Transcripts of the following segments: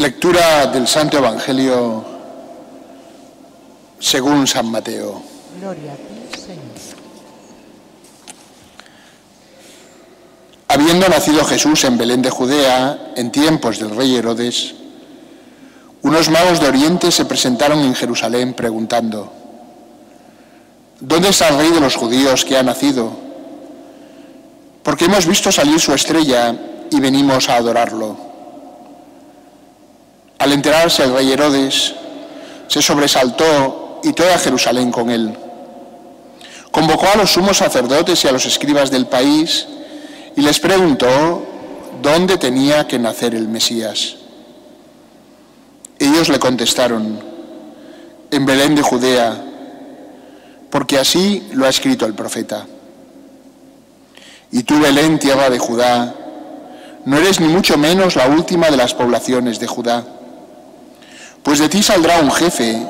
Lectura del Santo Evangelio según San Mateo. Gloria a ti, Señor. Habiendo nacido Jesús en Belén de Judea, en tiempos del rey Herodes, unos magos de Oriente se presentaron en Jerusalén preguntando: ¿dónde está el rey de los judíos que ha nacido? Porque hemos visto salir su estrella y venimos a adorarlo. Al enterarse el rey Herodes, se sobresaltó y toda Jerusalén con él. Convocó a los sumos sacerdotes y a los escribas del país y les preguntó dónde tenía que nacer el Mesías. Ellos le contestaron: en Belén de Judea, porque así lo ha escrito el profeta. Y tú, Belén, tierra de Judá, no eres ni mucho menos la última de las poblaciones de Judá, pues de ti saldrá un jefe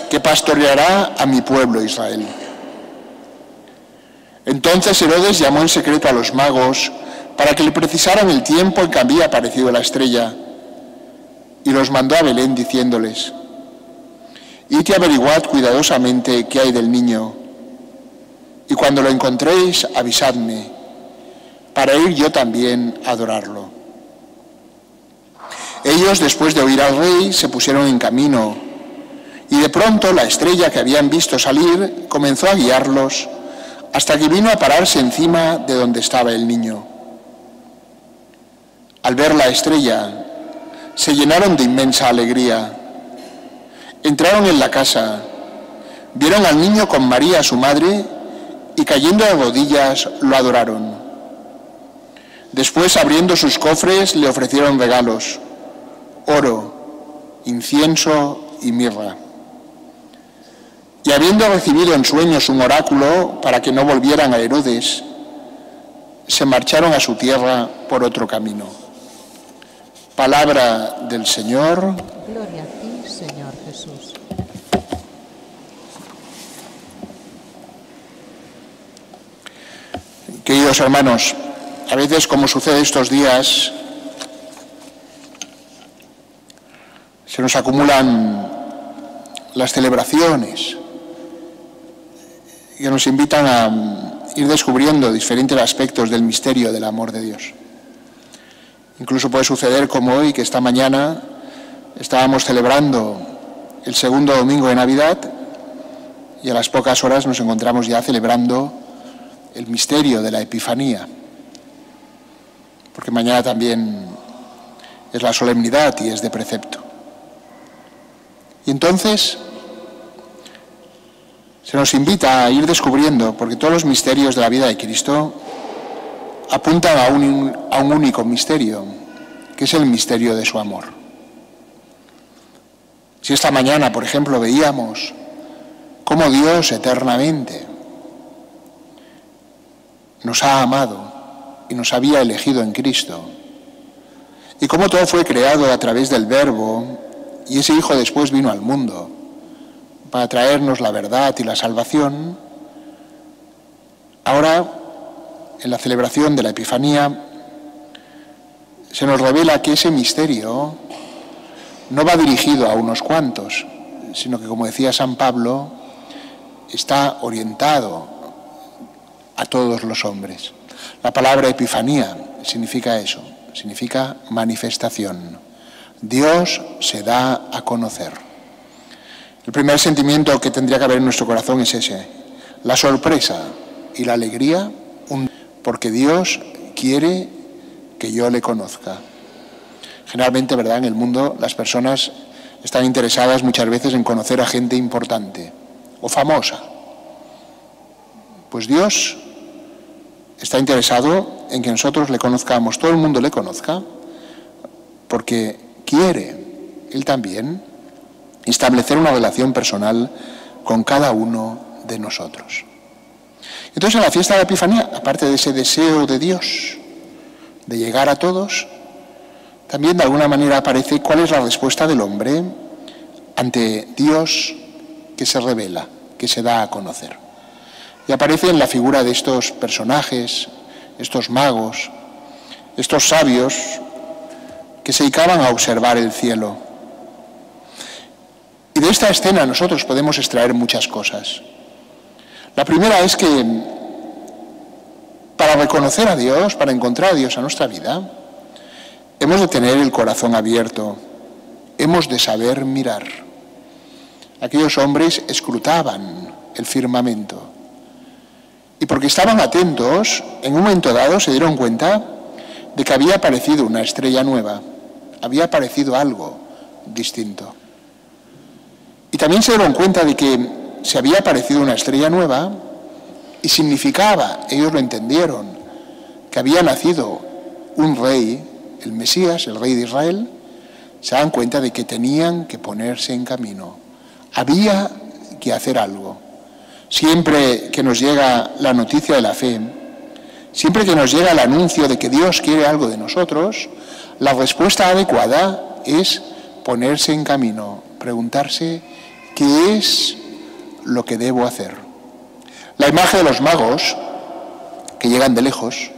que pastoreará a mi pueblo Israel. Entonces Herodes llamó en secreto a los magos para que le precisaran el tiempo en que había aparecido la estrella, y los mandó a Belén diciéndoles: id y averiguad cuidadosamente qué hay del niño, y cuando lo encontréis avisadme, para ir yo también a adorarlo. Ellos, después de oír al rey, se pusieron en camino, y de pronto la estrella que habían visto salir comenzó a guiarlos hasta que vino a pararse encima de donde estaba el niño. Al ver la estrella, se llenaron de inmensa alegría. Entraron en la casa, vieron al niño con María, su madre, y cayendo de rodillas lo adoraron. Después, abriendo sus cofres, le ofrecieron regalos: oro, incienso y mirra. Y habiendo recibido en sueños un oráculo para que no volvieran a Herodes, se marcharon a su tierra por otro camino. Palabra del Señor. Gloria a ti, Señor Jesús. Queridos hermanos, a veces, como sucede estos días, se nos acumulan las celebraciones que nos invitan a ir descubriendo diferentes aspectos del misterio del amor de Dios. Incluso puede suceder como hoy, que esta mañana estábamos celebrando el segundo domingo de Navidad y a las pocas horas nos encontramos ya celebrando el misterio de la Epifanía, porque mañana también es la solemnidad y es de precepto. Y entonces se nos invita a ir descubriendo, porque todos los misterios de la vida de Cristo apuntan a un único misterio, que es el misterio de su amor. Si esta mañana, por ejemplo, veíamos cómo Dios eternamente nos ha amado y nos había elegido en Cristo, y cómo todo fue creado a través del Verbo, y ese Hijo después vino al mundo para traernos la verdad y la salvación, ahora, en la celebración de la Epifanía, se nos revela que ese misterio no va dirigido a unos cuantos, sino que, como decía San Pablo, está orientado a todos los hombres. La palabra Epifanía significa eso, significa manifestación. Dios se da a conocer. El primer sentimiento que tendría que haber en nuestro corazón es ese: la sorpresa y la alegría, porque Dios quiere que yo le conozca. Generalmente, ¿verdad?, en el mundo las personas están interesadas muchas veces en conocer a gente importante o famosa. Pues Dios está interesado en que nosotros le conozcamos, todo el mundo le conozca, porque quiere, Él también, establecer una relación personal con cada uno de nosotros. Entonces, en la fiesta de la Epifanía, aparte de ese deseo de Dios de llegar a todos, también de alguna manera aparece cuál es la respuesta del hombre ante Dios que se revela, que se da a conocer. Y aparece en la figura de estos personajes, estos magos, estos sabios que se dedicaban a observar el cielo. Y de esta escena nosotros podemos extraer muchas cosas. La primera es que para reconocer a Dios, para encontrar a Dios a nuestra vida, hemos de tener el corazón abierto, hemos de saber mirar. Aquellos hombres escrutaban el firmamento y porque estaban atentos, en un momento dado se dieron cuenta de que había aparecido una estrella nueva, había aparecido algo distinto. Y también se dieron cuenta de que se había aparecido una estrella nueva y significaba, ellos lo entendieron, que había nacido un rey, el Mesías, el rey de Israel. Se dan cuenta de que tenían que ponerse en camino. Había que hacer algo. Siempre que nos llega la noticia de la fe, siempre que nos llega el anuncio de que Dios quiere algo de nosotros, la respuesta adecuada es ponerse en camino, preguntarse qué es lo que debo hacer. La imagen de los magos, que llegan de lejos,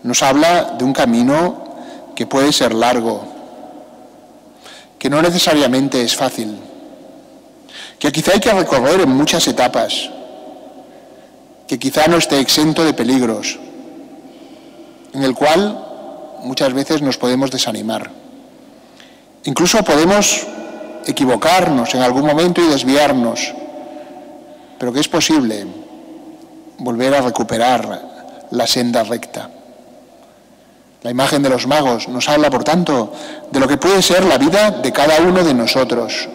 nos habla de un camino que puede ser largo, que no necesariamente es fácil, que quizá hay que recorrer en muchas etapas, que quizá no esté exento de peligros, en el cual muchas veces nos podemos desanimar. Incluso podemos equivocarnos en algún momento y desviarnos, pero que es posible volver a recuperar la senda recta. La imagen de los magos nos habla, por tanto, de lo que puede ser la vida de cada uno de nosotros.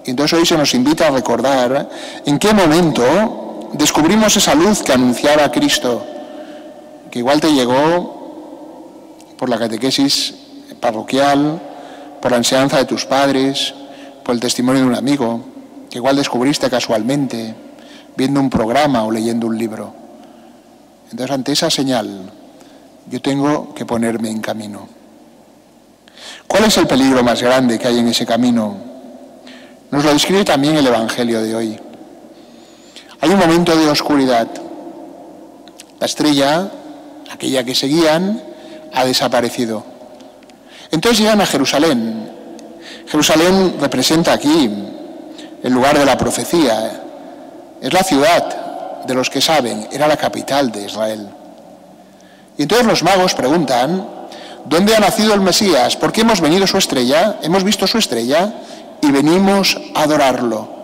Y entonces hoy se nos invita a recordar en qué momento descubrimos esa luz que anunciaba a Cristo, que igual te llegó por la catequesis parroquial, por la enseñanza de tus padres, por el testimonio de un amigo, que igual descubriste casualmente, viendo un programa o leyendo un libro. Entonces, ante esa señal, yo tengo que ponerme en camino. ¿Cuál es el peligro más grande que hay en ese camino? Nos lo describe también el Evangelio de hoy. Hay un momento de oscuridad. La estrella, aquella que seguían, ha desaparecido. Entonces llegan a Jerusalén. Jerusalén representa aquí el lugar de la profecía. Es la ciudad de los que saben, era la capital de Israel. Y entonces los magos preguntan, ¿dónde ha nacido el Mesías? ¿Por qué hemos venido su estrella? Hemos visto su estrella y venimos a adorarlo.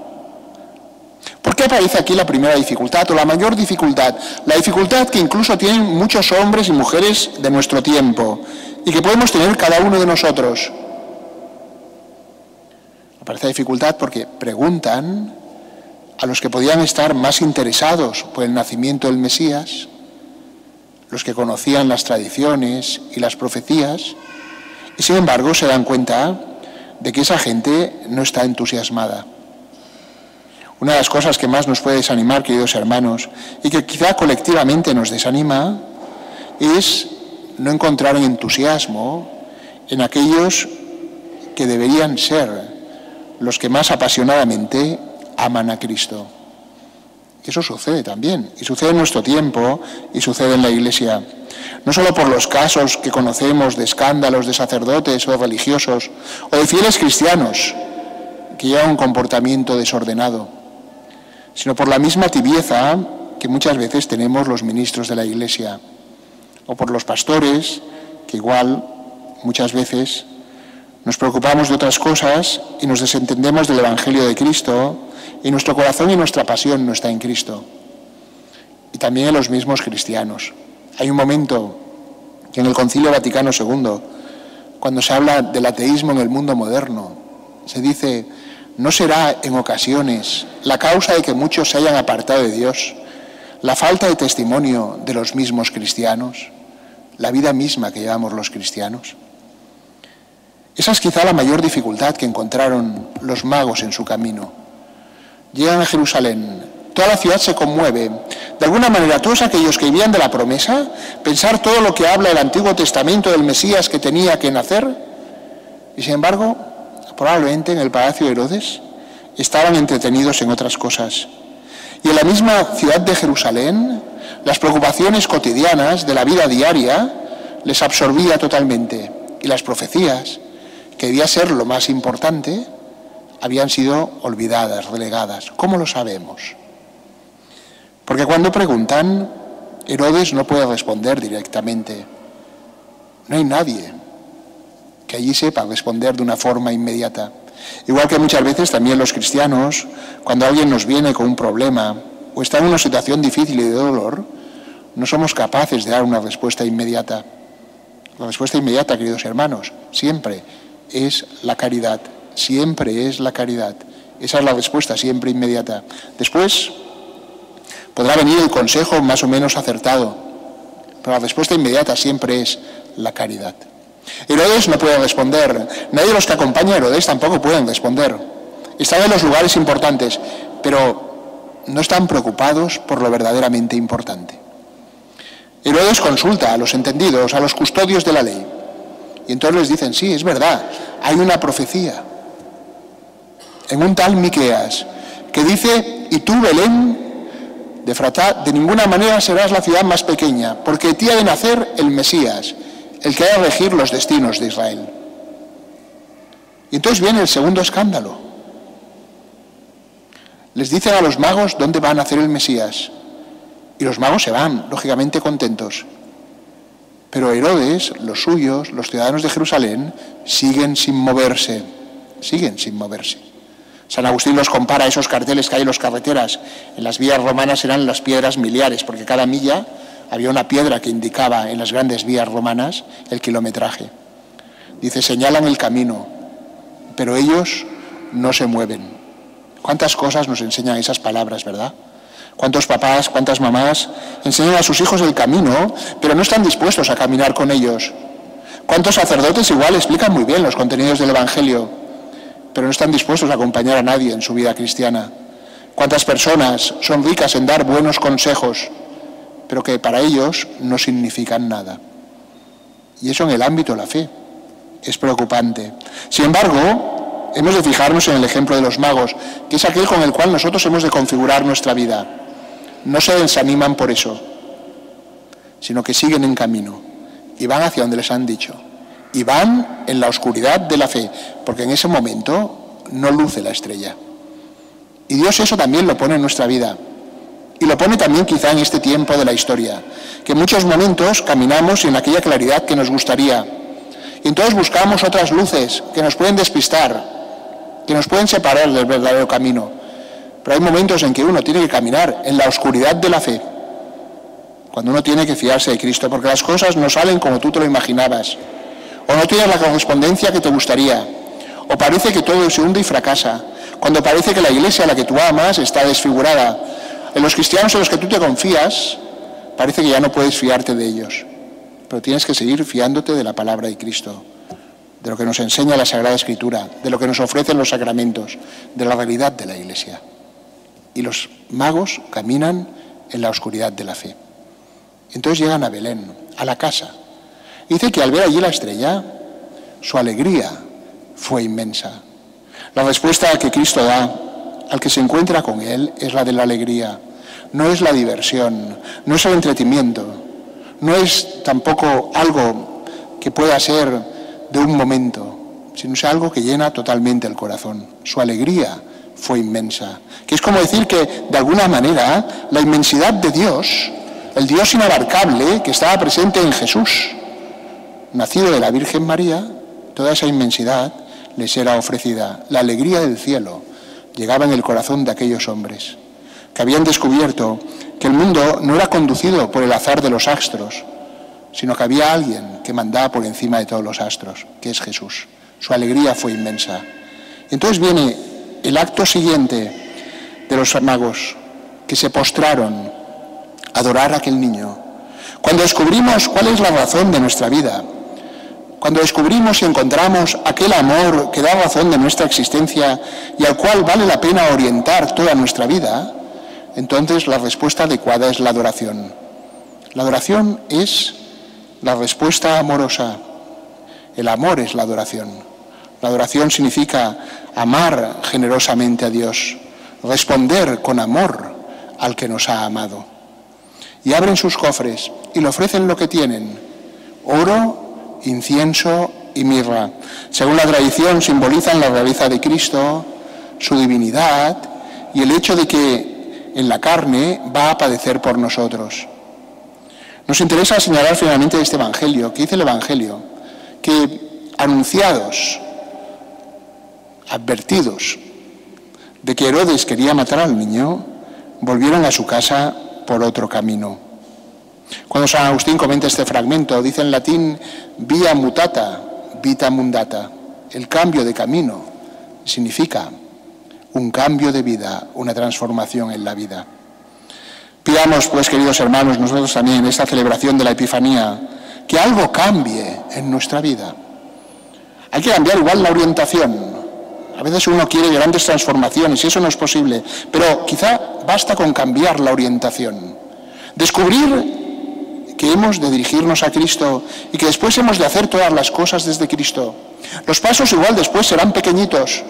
¿Por qué aparece aquí la primera dificultad o la mayor dificultad? La dificultad que incluso tienen muchos hombres y mujeres de nuestro tiempo y que podemos tener cada uno de nosotros. Aparece la dificultad porque preguntan a los que podían estar más interesados por el nacimiento del Mesías, los que conocían las tradiciones y las profecías, y sin embargo se dan cuenta de que esa gente no está entusiasmada. Una de las cosas que más nos puede desanimar, queridos hermanos, y que quizá colectivamente nos desanima, es no encontrar un entusiasmo en aquellos que deberían ser los que más apasionadamente aman a Cristo. Eso sucede también, y sucede en nuestro tiempo, y sucede en la Iglesia. No solo por los casos que conocemos de escándalos de sacerdotes o religiosos, o de fieles cristianos que llevan un comportamiento desordenado, sino por la misma tibieza que muchas veces tenemos los ministros de la Iglesia, o por los pastores, que igual muchas veces nos preocupamos de otras cosas y nos desentendemos del Evangelio de Cristo, y nuestro corazón y nuestra pasión no está en Cristo. Y también en los mismos cristianos. Hay un momento que en el Concilio Vaticano II, cuando se habla del ateísmo en el mundo moderno, se dice, ¿no será en ocasiones la causa de que muchos se hayan apartado de Dios la falta de testimonio de los mismos cristianos, la vida misma que llevamos los cristianos? Esa es quizá la mayor dificultad que encontraron los magos en su camino. Llegan a Jerusalén, toda la ciudad se conmueve. De alguna manera, todos aquellos que vivían de la promesa, pensar todo lo que habla el Antiguo Testamento del Mesías que tenía que nacer, y sin embargo, probablemente en el palacio de Herodes, estaban entretenidos en otras cosas. Y en la misma ciudad de Jerusalén, las preocupaciones cotidianas de la vida diaria les absorbía totalmente. y las profecías, que debía ser lo más importante, habían sido olvidadas, relegadas. ¿Cómo lo sabemos? Porque cuando preguntan, Herodes no puede responder directamente. No hay nadie que allí sepa responder de una forma inmediata. Igual que muchas veces también los cristianos, cuando alguien nos viene con un problema o está en una situación difícil y de dolor, no somos capaces de dar una respuesta inmediata. La respuesta inmediata, queridos hermanos, siempre es la caridad. Siempre es la caridad. Esa es la respuesta, siempre inmediata. Después podrá venir el consejo más o menos acertado, pero la respuesta inmediata siempre es la caridad. Herodes no puede responder, nadie de los que acompaña a Herodes tampoco pueden responder. Están en los lugares importantes, pero no están preocupados por lo verdaderamente importante. Herodes consulta a los entendidos, a los custodios de la ley, y entonces les dicen, sí, es verdad, hay una profecía en un tal Miqueas que dice, y tú, Belén de Efratá, de ninguna manera serás la ciudad más pequeña, porque de ti ha de nacer el Mesías, el que ha de regir los destinos de Israel. Y entonces viene el segundo escándalo. Les dicen a los magos dónde va a nacer el Mesías, y los magos se van, lógicamente contentos. Pero Herodes, los suyos, los ciudadanos de Jerusalén, siguen sin moverse, siguen sin moverse. San Agustín los compara a esos carteles que hay en las carreteras. En las vías romanas eran las piedras miliares, porque cada milla había una piedra que indicaba en las grandes vías romanas el kilometraje. Dice, señalan el camino, pero ellos no se mueven. ¿Cuántas cosas nos enseñan esas palabras, verdad? ¿Cuántos papás, cuántas mamás enseñan a sus hijos el camino, pero no están dispuestos a caminar con ellos? ¿Cuántos sacerdotes igual explican muy bien los contenidos del Evangelio, pero no están dispuestos a acompañar a nadie en su vida cristiana? ¿Cuántas personas son ricas en dar buenos consejos, pero que para ellos no significan nada? Y eso en el ámbito de la fe es preocupante. Sin embargo, hemos de fijarnos en el ejemplo de los magos, que es aquel con el cual nosotros hemos de configurar nuestra vida. No se desaniman por eso, sino que siguen en camino y van hacia donde les han dicho. Y van en la oscuridad de la fe, porque en ese momento no luce la estrella. Y Dios eso también lo pone en nuestra vida. Y lo pone también quizá en este tiempo de la historia, que en muchos momentos caminamos en aquella claridad que nos gustaría. Y entonces buscamos otras luces que nos pueden despistar, que nos pueden separar del verdadero camino. Pero hay momentos en que uno tiene que caminar en la oscuridad de la fe, cuando uno tiene que fiarse de Cristo, porque las cosas no salen como tú te lo imaginabas, o no tienes la correspondencia que te gustaría, o parece que todo se hunde y fracasa, cuando parece que la iglesia a la que tú amas está desfigurada. En los cristianos en los que tú te confías, parece que ya no puedes fiarte de ellos, pero tienes que seguir fiándote de la palabra de Cristo, de lo que nos enseña la Sagrada Escritura, de lo que nos ofrecen los sacramentos, de la realidad de la iglesia. Y los magos caminan en la oscuridad de la fe. Entonces llegan a Belén, a la casa. Dice que al ver allí la estrella, su alegría fue inmensa. La respuesta que Cristo da al que se encuentra con él es la de la alegría. No es la diversión, no es el entretenimiento, no es tampoco algo que pueda ser de un momento, sino es algo que llena totalmente el corazón. Su alegría fue inmensa, que es como decir que de alguna manera la inmensidad de Dios, el Dios inabarcable que estaba presente en Jesús, nacido de la Virgen María, toda esa inmensidad les era ofrecida. La alegría del cielo llegaba en el corazón de aquellos hombres que habían descubierto que el mundo no era conducido por el azar de los astros, sino que había alguien que mandaba por encima de todos los astros, que es Jesús. Su alegría fue inmensa. Y entonces viene el acto siguiente de los magos, que se postraron a adorar a aquel niño. Cuando descubrimos cuál es la razón de nuestra vida, cuando descubrimos y encontramos aquel amor que da razón de nuestra existencia y al cual vale la pena orientar toda nuestra vida, entonces la respuesta adecuada es la adoración. La adoración es la respuesta amorosa. El amor es la adoración. La adoración significa amar generosamente a Dios, responder con amor al que nos ha amado. Y abren sus cofres y le ofrecen lo que tienen: oro, incienso y mirra. Según la tradición, simbolizan la realeza de Cristo, su divinidad y el hecho de que en la carne va a padecer por nosotros. Nos interesa señalar finalmente este Evangelio, que dice el Evangelio, que anunciados, advertidos de que Herodes quería matar al niño, volvieron a su casa por otro camino. Cuando San Agustín comenta este fragmento, dice en latín, via mutata, vita mundata. El cambio de camino significa un cambio de vida, una transformación en la vida. Pidamos, pues, queridos hermanos, nosotros también en esta celebración de la Epifanía, que algo cambie en nuestra vida. Hay que cambiar igual la orientación. A veces uno quiere grandes transformaciones y eso no es posible, pero quizá basta con cambiar la orientación. Descubrir que hemos de dirigirnos a Cristo y que después hemos de hacer todas las cosas desde Cristo. Los pasos igual después serán pequeñitos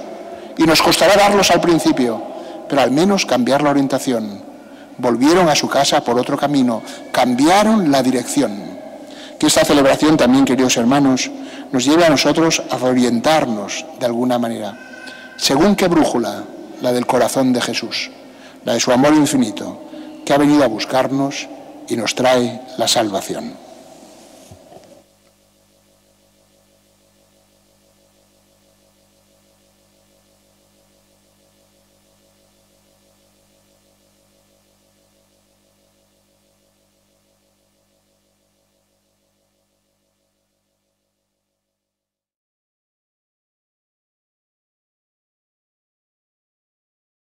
y nos costará darlos al principio, pero al menos cambiar la orientación. Volvieron a su casa por otro camino, cambiaron la dirección. Que esta celebración también, queridos hermanos, nos lleve a nosotros a reorientarnos de alguna manera. ¿Según qué brújula? La del corazón de Jesús, la de su amor infinito, que ha venido a buscarnos y nos trae la salvación.